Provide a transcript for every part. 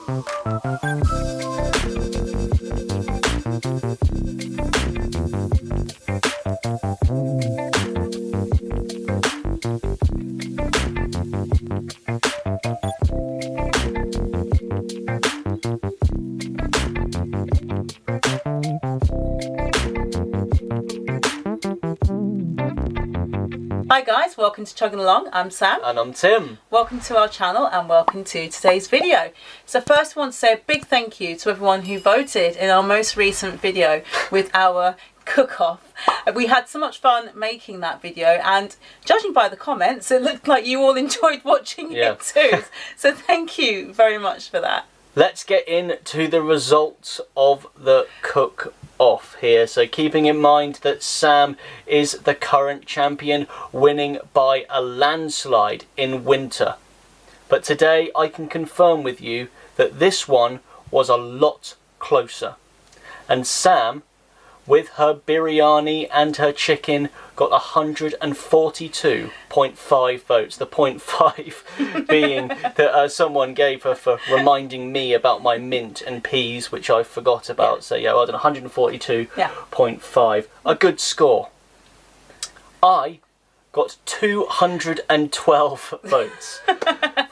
Hi guys, welcome to Chugging Along. I'm Sam. And I'm Tim. Welcome to our channel and welcome to today's video. So first I want to say a big thank you to everyone who voted in our most recent video with our cook-off. We had so much fun making that video, and judging by the comments it looked like you all enjoyed watching it too. So thank you very much for that. Let's get into the results of the cook-off here. So keeping in mind that Sam is the current champion, winning by a landslide in winter. But today I can confirm with you that this one was a lot closer. And Sam, with her biryani and her chicken, got 142.5 votes. The 0.5 being that someone gave her for reminding me about my mint and peas, which I forgot about. So yeah, well done, 142.5. A good score. I got 212 votes,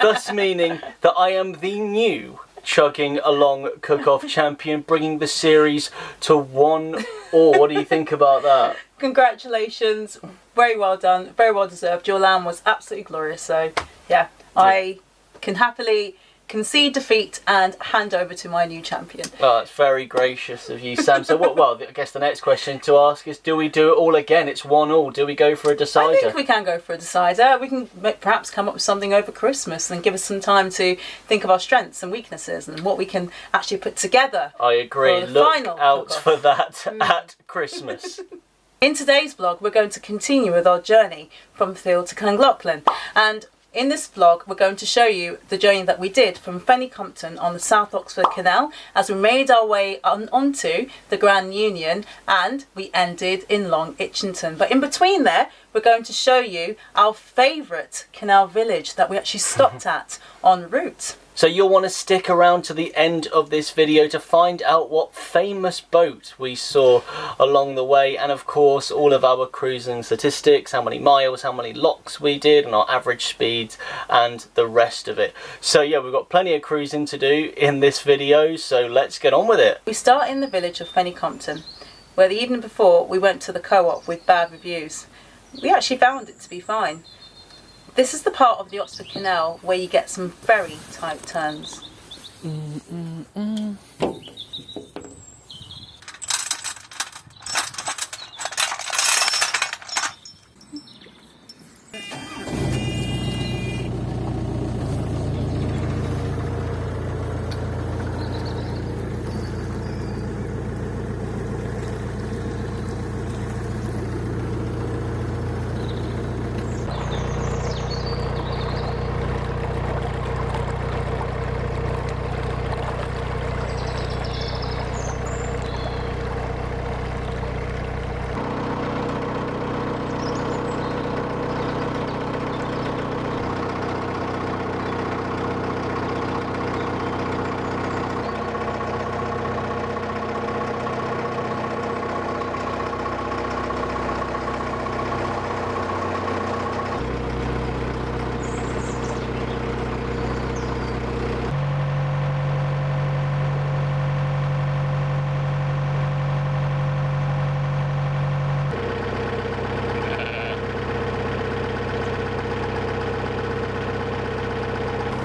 thus meaning that I am the new Chugging Along cook-off champion, bringing the series to 1-1. What do you think about that? Congratulations, very well done, very well deserved. Your lamb was absolutely glorious. So yeah, I can happily concede defeat and hand over to my new champion. Oh, that's very gracious of you, Sam. So well, I guess the next question to ask is, do we do it all again? It's 1-1. Do we go for a decider? I think we can go for a decider. We can perhaps come up with something over Christmas and give us some time to think of our strengths and weaknesses and what we can actually put together. I agree. Look out for that at Christmas. In today's vlog, we're going to continue with our journey from Field to Clongloughlin, and in this vlog, we're going to show you the journey that we did from Fenny Compton on the South Oxford Canal as we made our way onto the Grand Union, and we ended in Long Itchington. But in between there, we're going to show you our favourite canal village that we actually stopped at en route. So you'll want to stick around to the end of this video to find out what famous boat we saw along the way, and of course all of our cruising statistics, how many miles, how many locks we did, and our average speeds, and the rest of it. So yeah, we've got plenty of cruising to do in this video, so let's get on with it. We start in the village of Fenny Compton, where the evening before we went to the co-op with bad reviews. We actually found it to be fine. This is the part of the Oxford Canal where you get some very tight turns.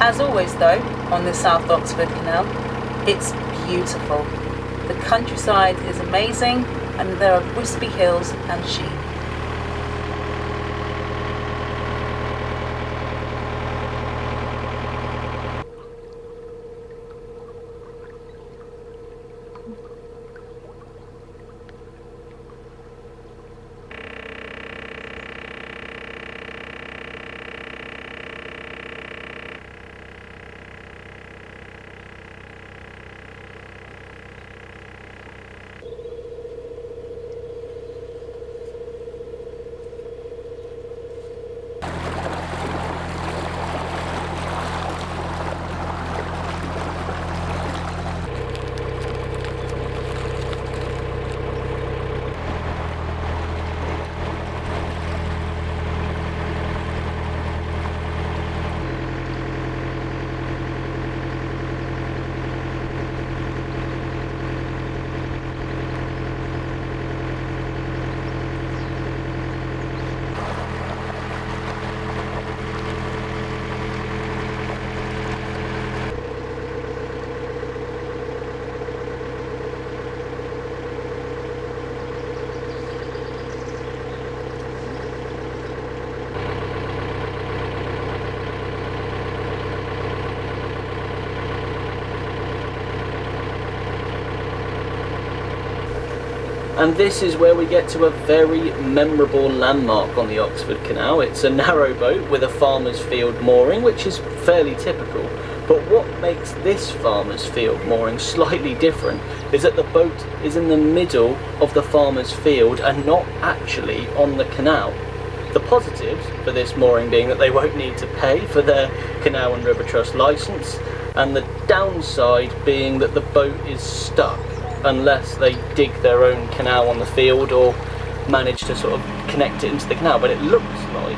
As always though, on the South Oxford Canal, it's beautiful. The countryside is amazing, and there are wispy hills and sheep. And this is where we get to a very memorable landmark on the Oxford Canal. It's a narrowboat with a farmer's field mooring, which is fairly typical. But what makes this farmer's field mooring slightly different is that the boat is in the middle of the farmer's field and not actually on the canal. The positives for this mooring being that they won't need to pay for their Canal and River Trust licence, and the downside being that the boat is stuck unless they dig their own canal on the field or manage to sort of connect it into the canal. But it looks like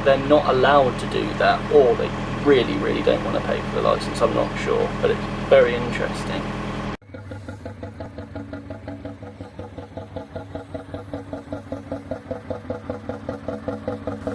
they're not allowed to do that, or they really don't want to pay for the licence. I'm not sure, but it's very interesting.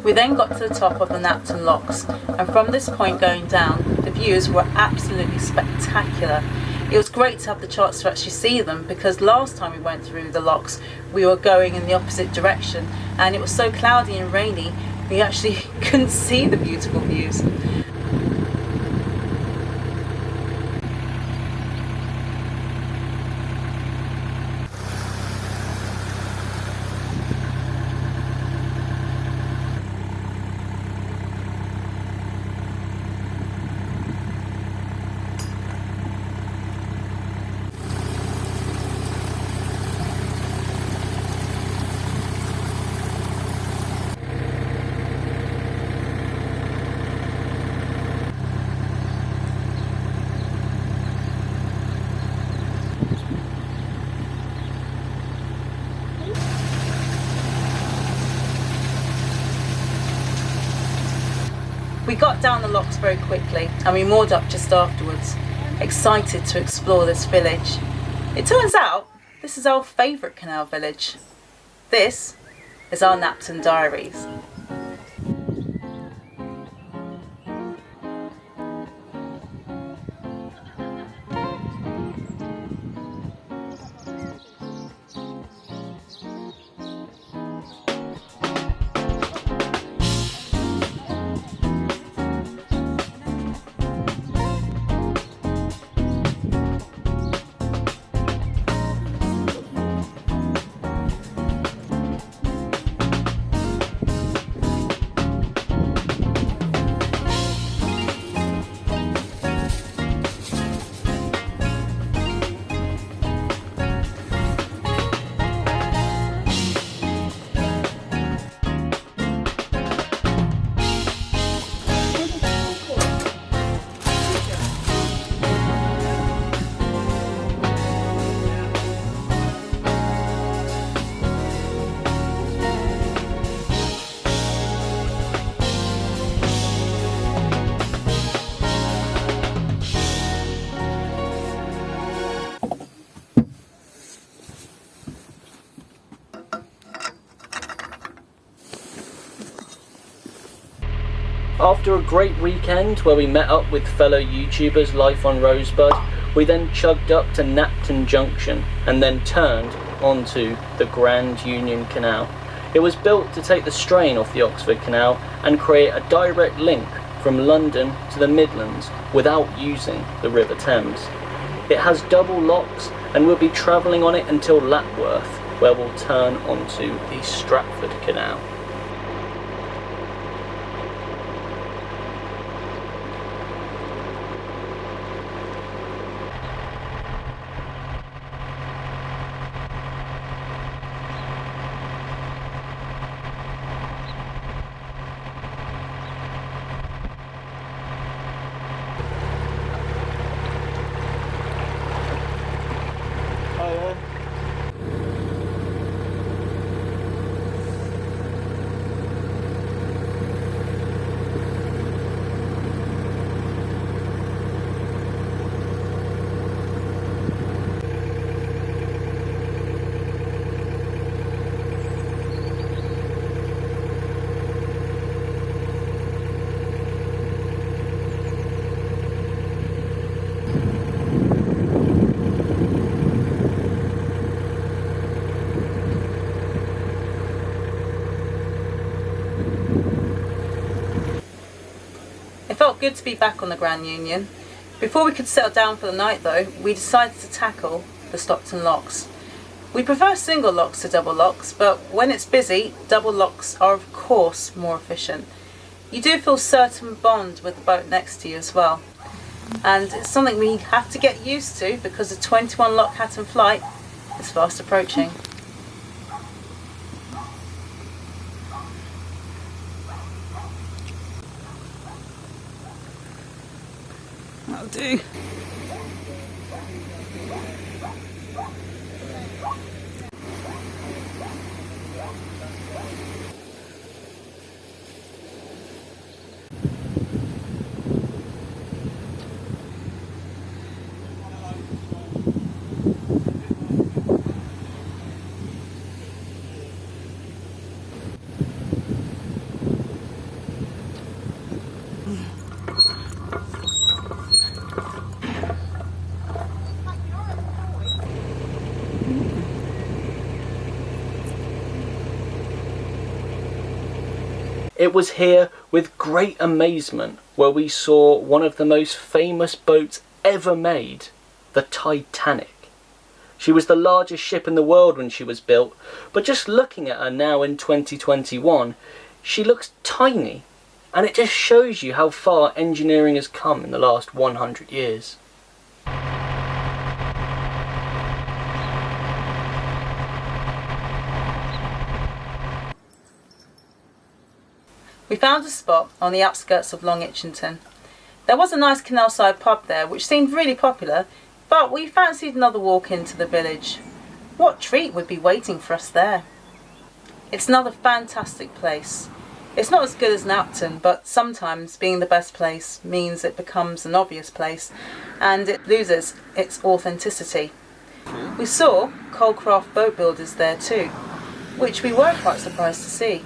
We then got to the top of the Knapton Locks, and from this point going down, the views were absolutely spectacular. It was great to have the chance to actually see them, because last time we went through the locks we were going in the opposite direction and it was so cloudy and rainy we actually couldn't see the beautiful views. We got down the locks very quickly and we moored up just afterwards, excited to explore this village. It turns out this is our favourite canal village. This is our Knapton Diaries. After a great weekend where we met up with fellow YouTubers live on Rosebud, we then chugged up to Knapton Junction and then turned onto the Grand Union Canal. It was built to take the strain off the Oxford Canal and create a direct link from London to the Midlands without using the River Thames. It has double locks and we'll be travelling on it until Lapworth, where we'll turn onto the Stratford Canal. It felt good to be back on the Grand Union. Before we could settle down for the night though, we decided to tackle the Stockton Locks. We prefer single locks to double locks, but when it's busy, double locks are of course more efficient. You do feel a certain bond with the boat next to you as well. And it's something we have to get used to because the 21 lock Hatton flight is fast approaching. That'll do. It was here with great amazement where we saw one of the most famous boats ever made, the Titanic. She was the largest ship in the world when she was built, but just looking at her now in 2021, she looks tiny, and it just shows you how far engineering has come in the last 100 years. We found a spot on the outskirts of Long Itchington. There was a nice canal side pub there which seemed really popular, but we fancied another walk into the village. What treat would be waiting for us there? It's another fantastic place. It's not as good as Napton, but sometimes being the best place means it becomes an obvious place and it loses its authenticity. We saw Coalcraft boat builders there too, which we were quite surprised to see.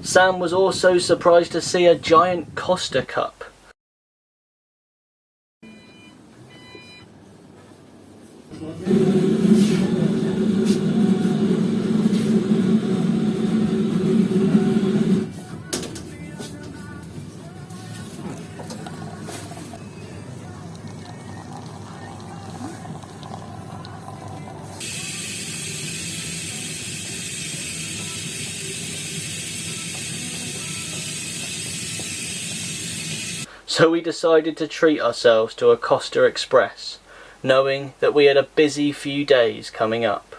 Sam was also surprised to see a giant Costa Cup. So we decided to treat ourselves to a Costa Express, knowing that we had a busy few days coming up.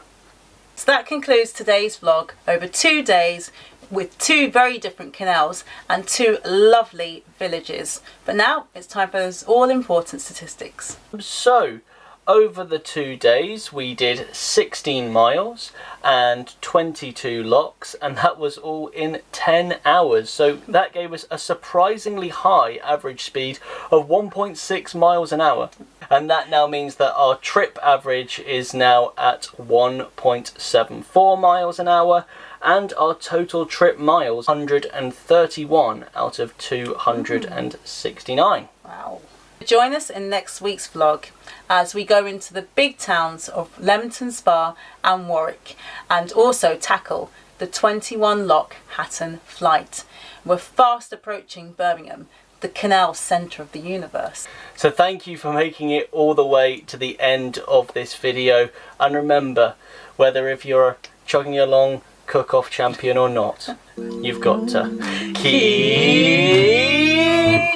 So that concludes today's vlog over 2 days with 2 very different canals and 2 lovely villages. But now it's time for those all-important statistics. So, over the 2 days we did 16 miles and 22 locks, and that was all in 10 hours. So that gave us a surprisingly high average speed of 1.6 miles an hour. And that now means that our trip average is now at 1.74 miles an hour, and our total trip miles 131 out of 269. Wow. Join us in next week's vlog as we go into the big towns of Leamington Spa and Warwick, and also tackle the 21 lock Hatton flight. We're fast approaching Birmingham, the canal centre of the universe. So thank you for making it all the way to the end of this video, and remember, whether if you're a chugging along cook-off champion or not, you've got to keep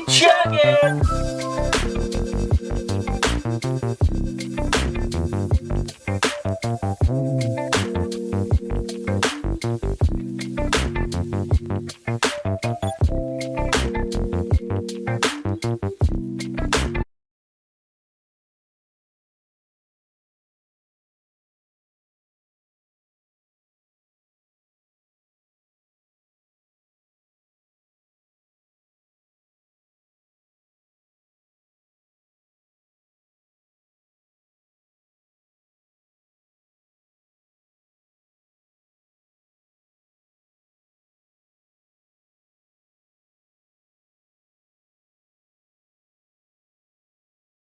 chugging!